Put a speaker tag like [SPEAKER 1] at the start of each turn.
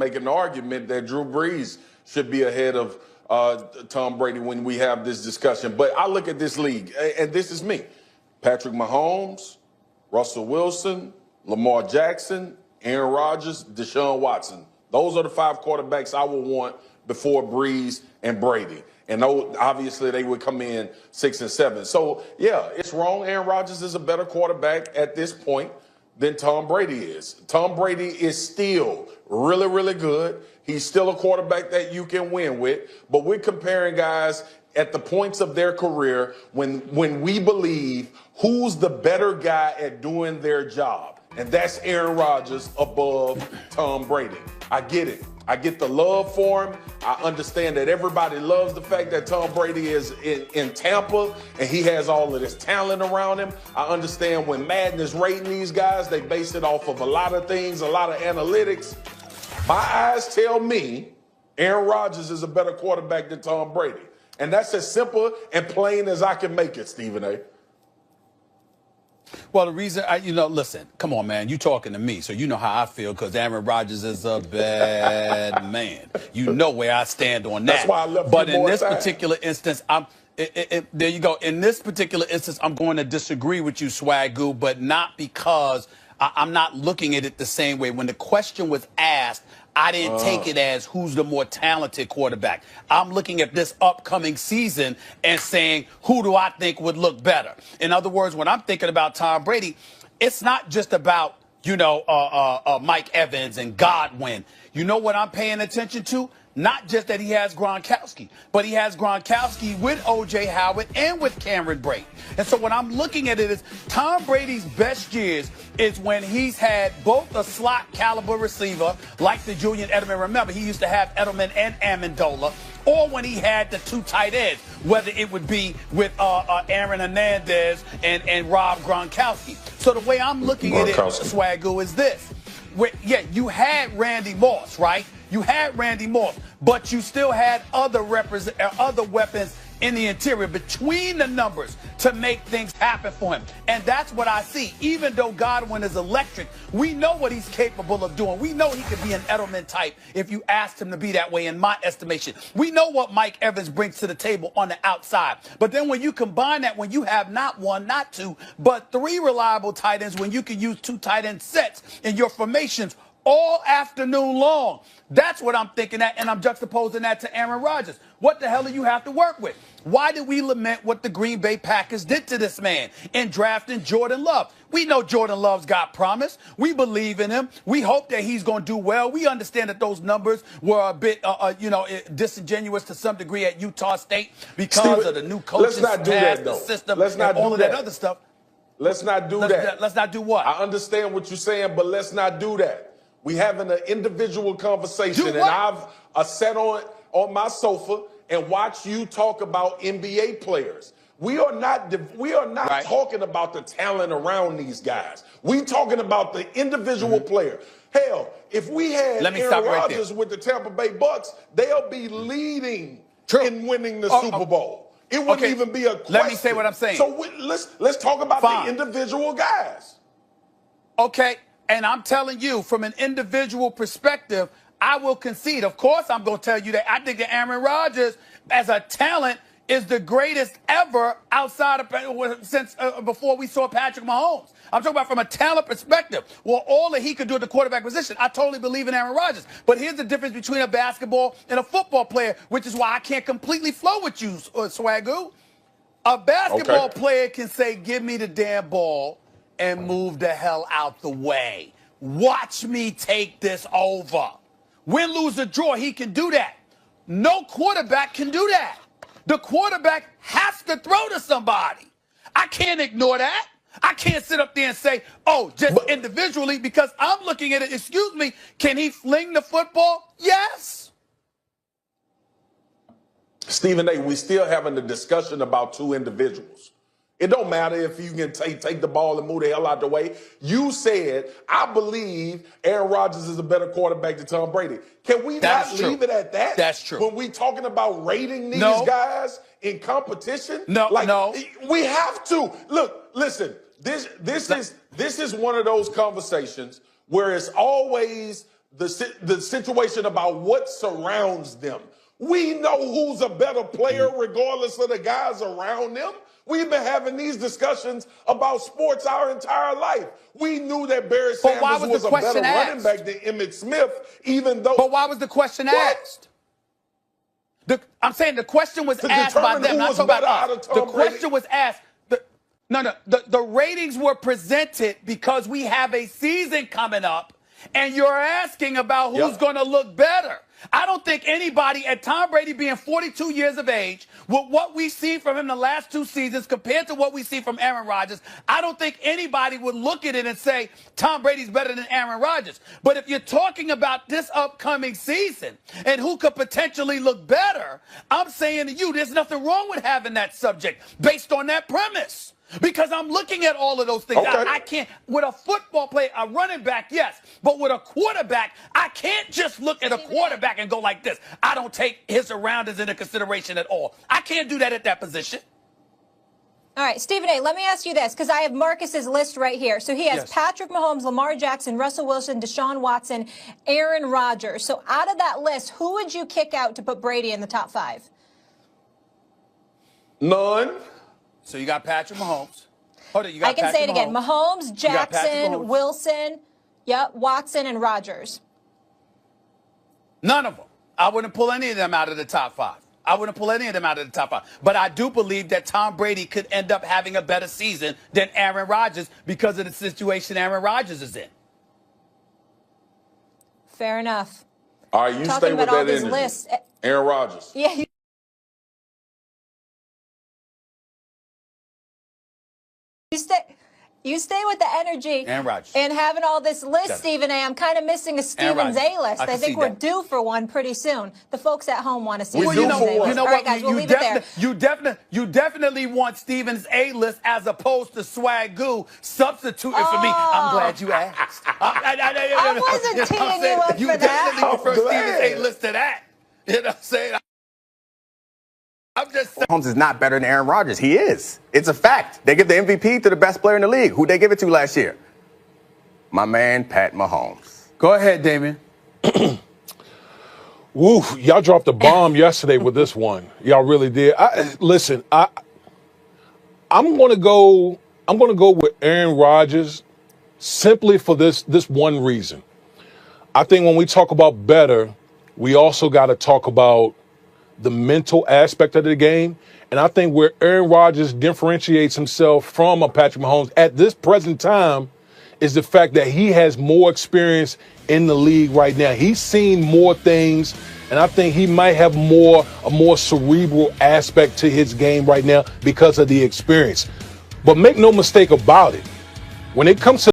[SPEAKER 1] make an argument that Drew Brees should be ahead of Tom Brady when we have this discussion. But I look at this league, and this is me. Patrick Mahomes, Russell Wilson, Lamar Jackson, Aaron Rodgers, Deshaun Watson. Those are the 5 quarterbacks I would want before Brees and Brady. And obviously they would come in 6 and 7. So, yeah, it's wrong. Aaron Rodgers is a better quarterback at this point than Tom Brady is. Tom Brady is still really, really good. He's still a quarterback that you can win with. But we're comparing guys at the points of their career when we believe who's the better guy at doing their job. And that's Aaron Rodgers above Tom Brady. I get it. I get the love for him. I understand that everybody loves the fact that Tom Brady is in Tampa and he has all of this talent around him. I understand when Madden is rating these guys, they base it off of a lot of things, a lot of analytics. My eyes tell me Aaron Rodgers is a better quarterback than Tom Brady. And that's as simple and plain as I can make it, Stephen A.
[SPEAKER 2] Well, the reason, listen, come on, man. You talking to me, so you know how I feel because Aaron Rodgers is a bad man. You know where I stand on that.
[SPEAKER 1] That's why I left
[SPEAKER 2] But
[SPEAKER 1] you
[SPEAKER 2] in
[SPEAKER 1] more
[SPEAKER 2] this
[SPEAKER 1] time.
[SPEAKER 2] particular instance, there you go. In this particular instance, I'm going to disagree with you, Swagoo, but not because I'm not looking at it the same way. When the question was asked, I didn't take it as who's the more talented quarterback. I'm looking at this upcoming season and saying, who do I think would look better? In other words, when I'm thinking about Tom Brady, it's not just about, Mike Evans and Godwin. You know what I'm paying attention to? Not just that he has Gronkowski, but he has Gronkowski with O.J. Howard and with Cameron Brate. And so when I'm looking at it is Tom Brady's best years is when he's had both a slot caliber receiver like the Julian Edelman. Remember, he used to have Edelman and Amendola. Or when he had the 2 tight ends, whether it would be with Aaron Hernandez and Rob Gronkowski. So the way I'm looking at it, Swagoo, is this. You had Randy Moss, right? You had Randy Moss, but you still had other weapons in the interior between the numbers to make things happen for him. And that's what I see. Even though Godwin is electric, we know what he's capable of doing. We know he could be an Edelman type if you asked him to be that way, in my estimation. We know what Mike Evans brings to the table on the outside. But then when you combine that, when you have not 1, not 2, but 3 reliable tight ends, when you can use 2 tight end sets in your formations all afternoon long. That's what I'm thinking at, and I'm juxtaposing that to Aaron Rodgers. What the hell do you have to work with? Why do we lament what the Green Bay Packers did to this man in drafting Jordan Love? We know Jordan Love's got promise. We believe in him. We hope that he's going to do well. We understand that those numbers were a bit, disingenuous to some degree at Utah State because of the new coaching staff, the system, and all of that other stuff.
[SPEAKER 1] Let's not do that.
[SPEAKER 2] Let's not do what?
[SPEAKER 1] I understand what you're saying, but let's not do that. We having an individual conversation, and I've sat on my sofa and watched you talk about NBA players. We are not talking about the talent around these guys. We talking about the individual player. Hell, if we had Aaron Rodgers with the Tampa Bay Bucks, they'll be leading in winning the Super Bowl. It wouldn't even be a question.
[SPEAKER 2] Let me say what I'm saying.
[SPEAKER 1] So let's talk about the individual guys.
[SPEAKER 2] Okay. And I'm telling you, from an individual perspective, I will concede. Of course, I'm going to tell you that I think that Aaron Rodgers, as a talent, is the greatest ever outside of since before we saw Patrick Mahomes. I'm talking about from a talent perspective. Well, all that he could do at the quarterback position, I totally believe in Aaron Rodgers. But here's the difference between a basketball and a football player, which is why I can't completely flow with you, Swagoo. A basketball player can say, give me the damn ball and move the hell out the way. Watch me take this over. Win, lose, or draw, he can do that. No quarterback can do that. The quarterback has to throw to somebody. I can't ignore that. I can't sit up there and say, just individually, because I'm looking at it, excuse me, can he fling the football? Yes.
[SPEAKER 1] Stephen A., we still having the discussion about 2 individuals. It don't matter if you can take the ball and move the hell out the way. You said, I believe Aaron Rodgers is a better quarterback than Tom Brady. Can we not leave it at that?
[SPEAKER 2] That's true.
[SPEAKER 1] When we talking about rating these guys in competition?
[SPEAKER 2] No.
[SPEAKER 1] We have to. Look, listen, this is one of those conversations where it's always the situation about what surrounds them. We know who's a better player regardless of the guys around them. We've been having these discussions about sports our entire life. We knew that Barry
[SPEAKER 2] But why
[SPEAKER 1] Sanders
[SPEAKER 2] was
[SPEAKER 1] was
[SPEAKER 2] the
[SPEAKER 1] a better
[SPEAKER 2] question
[SPEAKER 1] running back
[SPEAKER 2] asked?
[SPEAKER 1] than Emmitt Smith, even though.
[SPEAKER 2] But why was the question asked? I'm saying the question was asked by them. Not talking about us. The question was asked. The ratings were presented because we have a season coming up, and you're asking about who's going to look better. I don't think anybody, at Tom Brady being 42 years of age, with what we've seen from him the last 2 seasons compared to what we see from Aaron Rodgers, I don't think anybody would look at it and say Tom Brady's better than Aaron Rodgers. But if you're talking about this upcoming season and who could potentially look better, I'm saying to you, there's nothing wrong with having that subject based on that premise. Because I'm looking at all of those things.
[SPEAKER 1] Okay.
[SPEAKER 2] I can't, with a football player, a running back, yes. But with a quarterback, I can't just look at a quarterback and go like this. I don't take his surroundings into consideration at all. I can't do that at that position.
[SPEAKER 3] All right, Stephen A., let me ask you this, because I have Marcus's list right here. So he has Patrick Mahomes, Lamar Jackson, Russell Wilson, Deshaun Watson, Aaron Rodgers. So out of that list, who would you kick out to put Brady in the top 5?
[SPEAKER 1] None.
[SPEAKER 2] So you got Patrick Mahomes. Hold on, you got
[SPEAKER 3] I can
[SPEAKER 2] Patrick
[SPEAKER 3] say it again. Mahomes, Jackson,
[SPEAKER 2] Mahomes.
[SPEAKER 3] Wilson, Watson, and Rodgers.
[SPEAKER 2] None of them. I wouldn't pull any of them out of the top 5. I wouldn't pull any of them out of the top 5. But I do believe that Tom Brady could end up having a better season than Aaron Rodgers because of the situation Aaron Rodgers is in.
[SPEAKER 3] Fair enough.
[SPEAKER 1] All right, you
[SPEAKER 3] Talking
[SPEAKER 1] stay with
[SPEAKER 3] about all
[SPEAKER 1] that
[SPEAKER 3] these
[SPEAKER 1] energy.
[SPEAKER 3] lists.
[SPEAKER 1] Aaron Rodgers.
[SPEAKER 3] Yeah. You stay with the energy
[SPEAKER 2] Aaron Rodgers.
[SPEAKER 3] and having all this list,
[SPEAKER 2] Definitely.
[SPEAKER 3] Stephen A. I'm kind of missing a Stephen's A-list. I think we're due for one pretty soon. The folks at home want to see
[SPEAKER 1] Well,
[SPEAKER 3] Stephen's A-list.
[SPEAKER 1] you know
[SPEAKER 3] All right, guys, we'll leave it there.
[SPEAKER 2] You definitely want Stephen's A-list as opposed to Swagoo substituting for me. I'm glad you asked.
[SPEAKER 3] I wasn't teeing you up for that.
[SPEAKER 2] You definitely prefer Stephen's A-list to that. You know what I'm saying? I'm just saying.
[SPEAKER 4] Mahomes is not better than Aaron Rodgers. He is. It's a fact. They give the MVP to the best player in the league. Who'd they give it to last year? My man, Pat Mahomes.
[SPEAKER 2] Go ahead, Damien.
[SPEAKER 5] Woo, y'all dropped a bomb yesterday with this one. Y'all really did. Listen, I'm going to go with Aaron Rodgers simply for this one reason. I think when we talk about better, we also got to talk about the mental aspect of the game. And I think where Aaron Rodgers differentiates himself from a Patrick Mahomes at this present time is the fact that he has more experience in the league right now. He's seen more things, and I think he might have a more cerebral aspect to his game right now because of the experience. But make no mistake about it, when it comes to